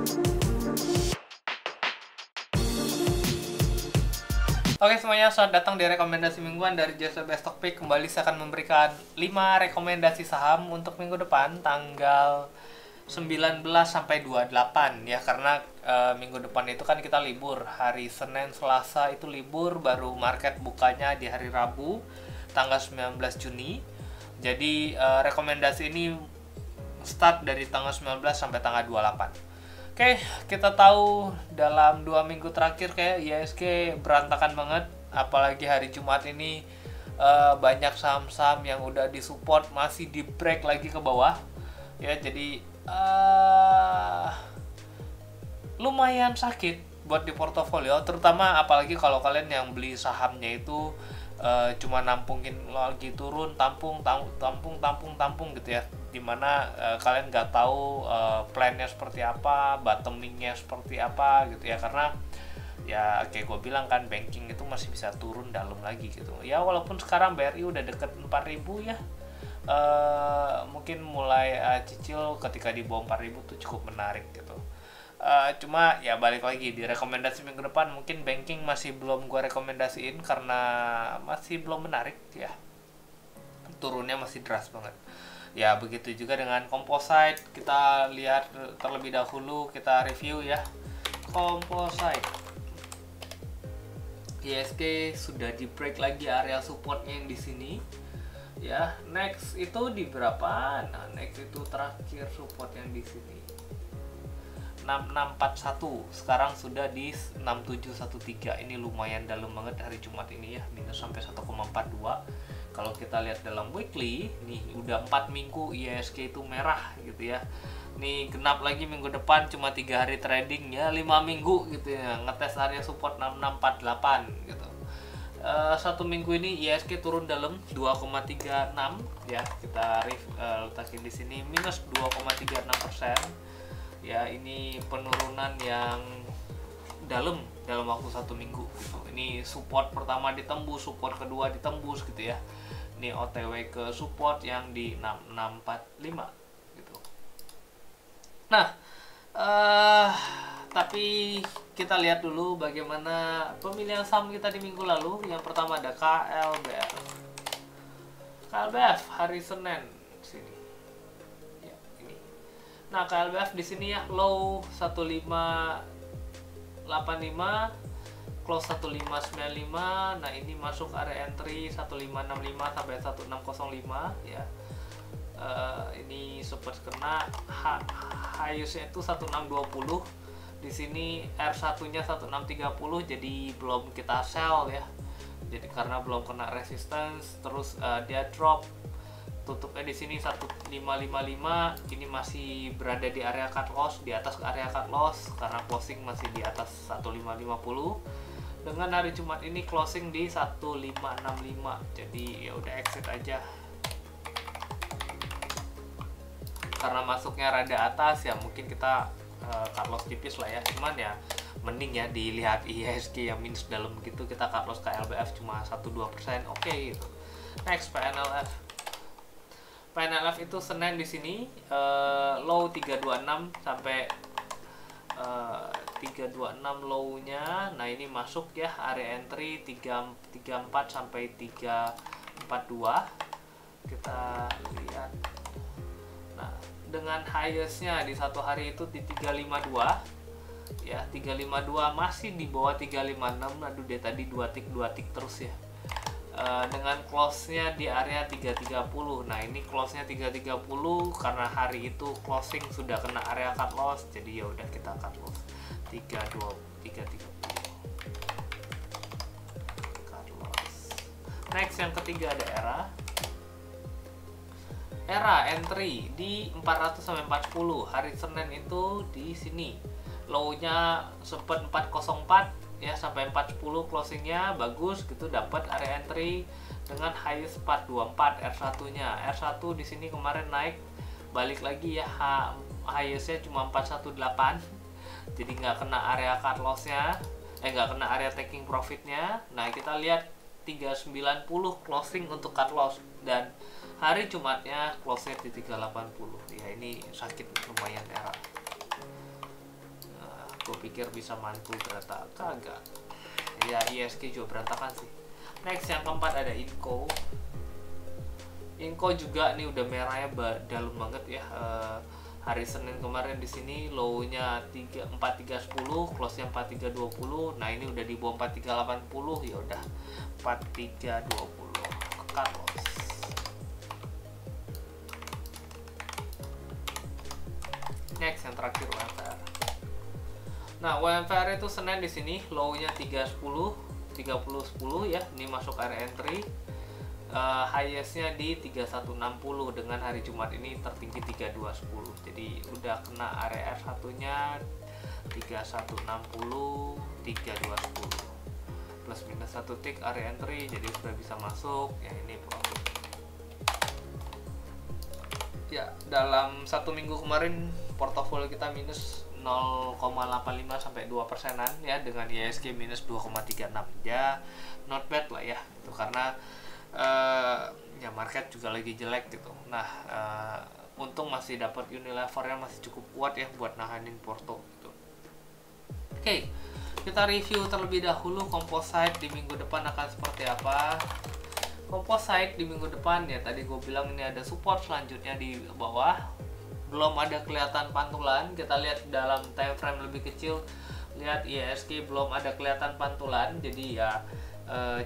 Oke semuanya, selamat datang di rekomendasi mingguan dari Jasa Best Stock Pick. Kembali saya akan memberikan 5 rekomendasi saham untuk minggu depan tanggal 19 sampai 28 ya, karena minggu depan itu kan kita libur. Hari Senin, Selasa itu libur, baru market bukanya di hari Rabu tanggal 19 Juni. Jadi rekomendasi ini start dari tanggal 19 sampai tanggal 28. Oke, kita tahu dalam 2 minggu terakhir kayak IHSG berantakan banget, apalagi hari Jumat ini banyak saham-saham yang udah disupport masih di break lagi ke bawah ya, jadi lumayan sakit buat di portofolio, terutama apalagi kalau kalian yang beli sahamnya itu cuma nampungin lagi turun, tampung gitu ya, dimana kalian nggak tahu plannya seperti apa, bottomingnya seperti apa gitu ya, karena ya kayak gue bilang kan, banking itu masih bisa turun dalam lagi gitu ya, walaupun sekarang BRI udah deket 4.000 ya, mungkin mulai cicil ketika di bawah 4.000 tuh cukup menarik gitu. Cuma ya balik lagi di rekomendasi minggu depan, mungkin banking masih belum gue rekomendasiin karena masih belum menarik ya, turunnya masih deras banget ya. Begitu juga dengan composite, kita lihat terlebih dahulu, kita review ya composite. IHSG sudah di break lagi area supportnya yang di sini ya. Next itu di berapa? Nah, next itu terakhir support yang di sini 6641, sekarang sudah di 6713. Ini lumayan dalam banget hari Jumat ini ya, minus sampai 1,42. Kalau kita lihat dalam weekly nih, udah 4 minggu IHSG itu merah gitu ya. Nih genap lagi minggu depan, cuma 3 hari trading ya, 5 minggu gitu ya, ngetes area support 6648 gitu. 1 minggu ini IHSG turun dalam 2,36 ya, kita letakin di sini minus 2,36% ya. Ini penurunan yang dalam waktu 1 minggu gitu. Ini support pertama ditembus, support kedua ditembus gitu ya. Ini OTW ke support yang di 6645 gitu. Nah, tapi kita lihat dulu bagaimana pemilihan saham kita di minggu lalu. Yang pertama ada KLBF. KLBF hari Senin sini. Ya, ini. Nah, KLBF di sini ya low 1585, close 1595. Nah, ini masuk area entry 1565 sampai 1605 ya. Ini sempat kena highest-nya itu 1620. Di sini R1-nya 1630, jadi belum kita sell ya. Jadi karena belum kena resistance, terus dia drop. Tutupnya di sini 1555. Ini masih berada di area cut loss, di atas area cut loss karena closing masih di atas 1550. Dengan hari Jumat ini closing di 1565. Jadi ya udah exit aja. Karena masuknya rada atas ya, mungkin kita cut loss tipis lah ya. Cuman ya mending ya dilihat IHSG yang minus dalam gitu, kita cut loss ke LBF cuma 1-2%, oke gitu. Next, PNLF. PNLF itu Senin di sini low 326 sampai 326 low-nya. Nah, ini masuk ya area entry 334 sampai 342. Kita lihat. Nah, dengan highest-nya di satu hari itu di 352 ya, 352 masih di bawah 356. Aduh, dia tadi 2 tick terus ya. Dengan close-nya di area 330. Nah, ini close-nya 330 karena hari itu closing sudah kena area cut loss, jadi ya udah kita cut loss 330 cut loss. Next, yang ketiga ada era entry di 400 sampai 40. Hari Senin itu di sini low-nya sempat 404 ya, sampai 410 closingnya bagus gitu, dapat area entry dengan highest 424 R1-nya. R1 di sini kemarin naik, balik lagi ya, highest-nya cuma 418. Jadi nggak kena area cut loss-nya, nggak kena area taking profit-nya. Nah, kita lihat 390 closing untuk cut loss, dan hari Jumatnya close-nya di 380 ya. Ini sakit lumayan era. gue pikir bisa mantul, ternyata kagak. Ya ISG juga berantakan sih. Next yang keempat ada Inco. Inco juga nih udah merahnya dalam banget ya. Hari Senin kemarin di sini low-nya 4310, close-nya 4320. Nah, ini udah di bawah 4380, ya udah 4320 cut loss. Next yang terakhir WMVR. Nah, WMVR itu Senin di sini low-nya 310 ya. Ini masuk area entry. Highest-nya di 3160 dengan hari Jumat ini tertinggi 3210. Jadi udah kena area R1-nya 3160, 3210. Plus minus 1 tick area entry, jadi sudah bisa masuk. Yang ini profit. Ya, dalam 1 minggu kemarin portofolio kita minus 0,85 sampai 2%-an ya, dengan ISG minus 2,36. Ya, not bad lah ya. Itu karena ya market juga lagi jelek gitu. Nah, untung masih dapat Unilever-nya masih cukup kuat ya buat nahanin porto gitu. Oke, kita review terlebih dahulu composite di minggu depan akan seperti apa. Composite di minggu depan ya, tadi gue bilang ini ada support selanjutnya di bawah. Belum ada kelihatan pantulan. Kita lihat dalam time frame lebih kecil, lihat ISG belum ada kelihatan pantulan. Jadi ya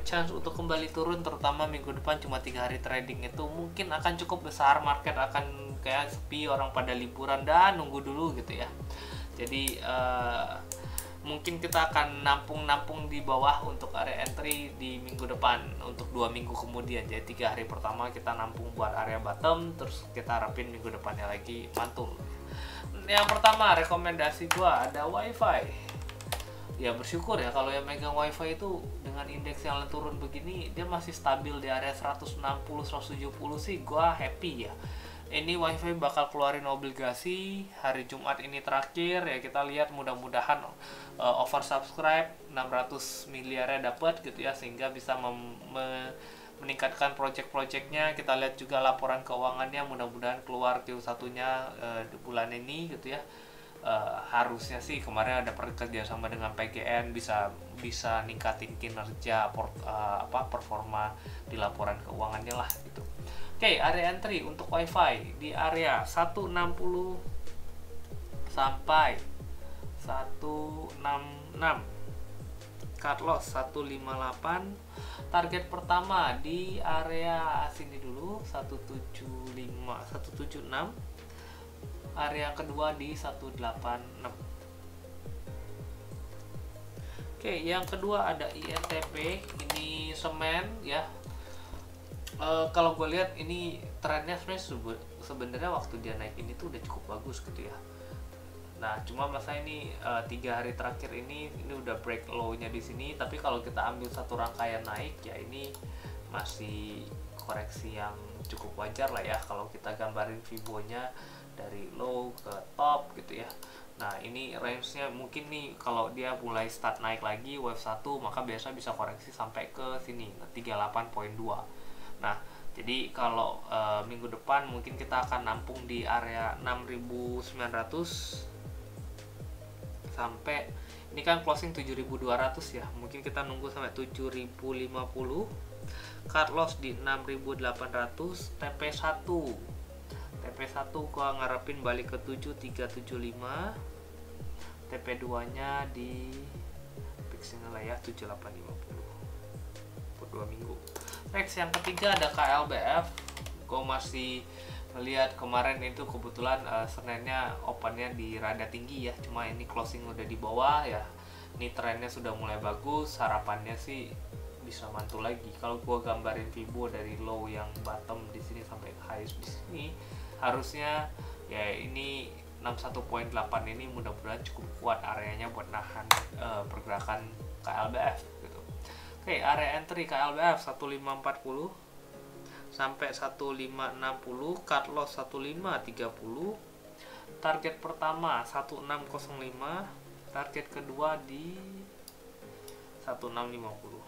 chance untuk kembali turun terutama minggu depan cuma 3 hari trading itu mungkin akan cukup besar. Market akan kayak sepi, orang pada liburan dan nunggu dulu gitu ya. Jadi mungkin kita akan nampung di bawah untuk area entry di minggu depan untuk 2 minggu kemudian. Jadi 3 hari pertama kita nampung buat area bottom, terus kita harapin minggu depannya lagi mantul. Yang pertama rekomendasi gua ada WiFi. Ya bersyukur ya kalau yang megang WiFi itu dengan indeks yang turun begini dia masih stabil di area 160 170 sih, gua happy ya. Ini WiFi bakal keluarin obligasi hari Jumat ini terakhir ya, kita lihat mudah-mudahan oversubscribe 600 miliarnya dapat gitu ya, sehingga bisa meningkatkan project-projectnya. Kita lihat juga laporan keuangannya, mudah-mudahan keluar Q1-nya di bulan ini gitu ya. Harusnya sih kemarin ada kerja sama dengan PGN bisa ningkatin kinerja performa di laporan keuangannya lah gitu. Oke, area entry untuk WiFi di area 160 sampai 166, cut loss 158. Target pertama di area sini dulu 176, area kedua di 186. Oke, yang kedua ada INTP, ini semen ya. Kalau gue lihat ini trennya sebenarnya waktu dia naik ini tuh udah cukup bagus gitu ya. Nah, cuma masa ini 3 hari terakhir ini udah break low-nya di sini. Tapi kalau kita ambil satu rangkaian naik ya, ini masih koreksi yang cukup wajar lah ya kalau kita gambarin Fibo-nya dari low ke top gitu ya. Nah, ini range-nya mungkin nih kalau dia mulai start naik lagi wave 1 maka biasa bisa koreksi sampai ke sini 38.2. Nah, jadi kalau minggu depan mungkin kita akan nampung di area 6.900 sampai ini kan closing 7.200 ya. Mungkin kita nunggu sampai 7.050. Cut loss di 6.800, TP1 gua ngarepin balik ke 7.375. TP2 nya di fixing lah ya 7.850 per 2 minggu. Next yang ketiga ada KLBF. Gua masih lihat kemarin itu kebetulan Seninnya opennya di rada tinggi ya, cuma ini closing udah di bawah ya. Ini trennya sudah mulai bagus, harapannya sih bisa mantul lagi. Kalau gua gambarin Fibo dari low yang bottom di sini sampai highest di sini, harusnya ya ini 61.8 ini mudah-mudahan cukup kuat areanya buat nahan pergerakan KLBF gitu. Oke, area entry KLBF 1540 sampai 1560, cut loss 1530. Target pertama 1605, target kedua di 1650.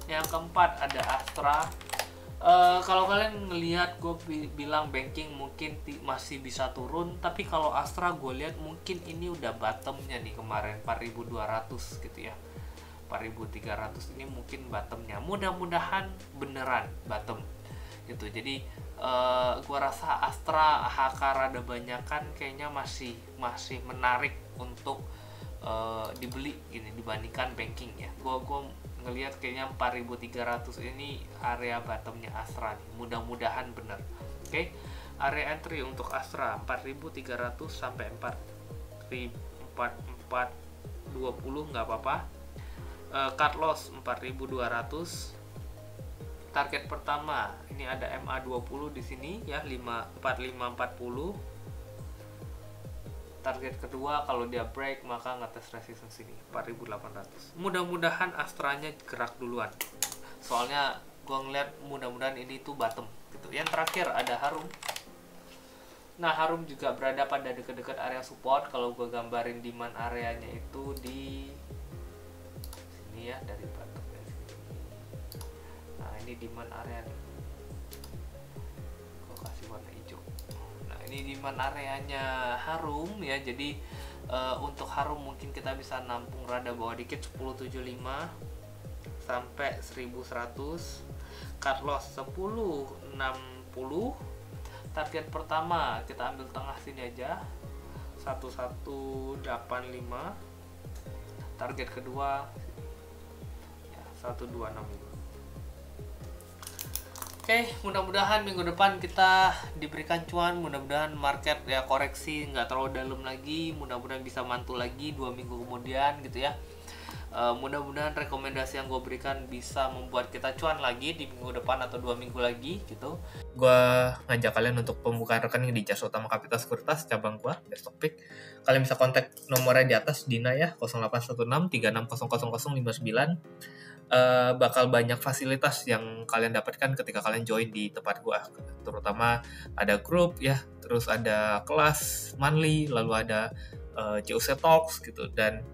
Yang keempat ada Astra. Kalau kalian ngelihat gue bilang banking mungkin masih bisa turun, tapi kalau Astra gue lihat mungkin ini udah bottomnya nih kemarin 4.200 gitu ya, 4.300 ini mungkin bottomnya, mudah-mudahan beneran bottom gitu. Jadi gue rasa Astra HK rada banyakan kayaknya masih menarik untuk dibeli gini dibandingkan banking ya. Gue ngelihat kayaknya 4.300 ini area bottomnya Astra nih, mudah-mudahan bener. Oke, area entry untuk Astra 4.300 sampai 4.420 nggak apa-apa. Cut loss 4.200. Target pertama ini ada MA20 di sini ya, 4540. Target kedua kalau dia break maka ngetes resistance sini 4.800. Mudah-mudahan Astranya gerak duluan. Soalnya gua ngeliat mudah-mudahan ini tuh bottom gitu. Yang terakhir ada Harum. Nah, Harum juga berada pada dekat-dekat area support. Kalau gua gambarin demand areanya itu di sini ya, dari bottom dari sini. Nah, ini demand area nih. Gua kasih warna hijau. Ini demand areanya Harum ya, jadi untuk Harum mungkin kita bisa nampung rada bawah dikit 1075 sampai 1100. Cut loss 1060. Target pertama kita ambil tengah sini aja 1185. Target kedua ya 1265. Oke, mudah-mudahan minggu depan kita diberikan cuan, mudah-mudahan market ya koreksi nggak terlalu dalam lagi, mudah-mudahan bisa mantul lagi 2 minggu kemudian gitu ya. Mudah-mudahan rekomendasi yang gue berikan bisa membuat kita cuan lagi di minggu depan atau 2 minggu lagi gitu. Gue ngajak kalian untuk pembukaan rekening di Jasa Utama Kapital Sekuritas cabang gue, Bestokpik. Kalian bisa kontak nomornya di atas, Dina ya, 0816 36000059. Bakal banyak fasilitas yang kalian dapatkan ketika kalian join di tempat gua, terutama ada grup ya, terus ada kelas monthly, lalu ada CUC Talks gitu, dan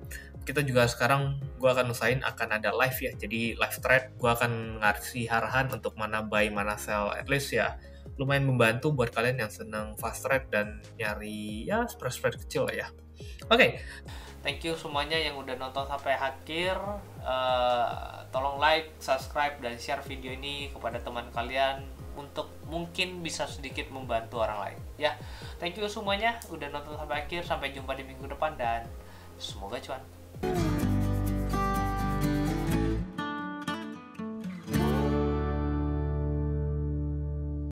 kita juga sekarang gua akan usahain akan ada live ya, jadi live trade gua akan ngasih arahan untuk mana buy mana sell, at least ya lumayan membantu buat kalian yang seneng fast trade dan nyari ya spread kecil lah ya. Oke. Thank you semuanya yang udah nonton sampai akhir. Tolong like, subscribe, dan share video ini kepada teman kalian untuk mungkin bisa sedikit membantu orang lain ya. Thank you semuanya udah nonton sampai akhir. Sampai jumpa di minggu depan dan semoga cuan.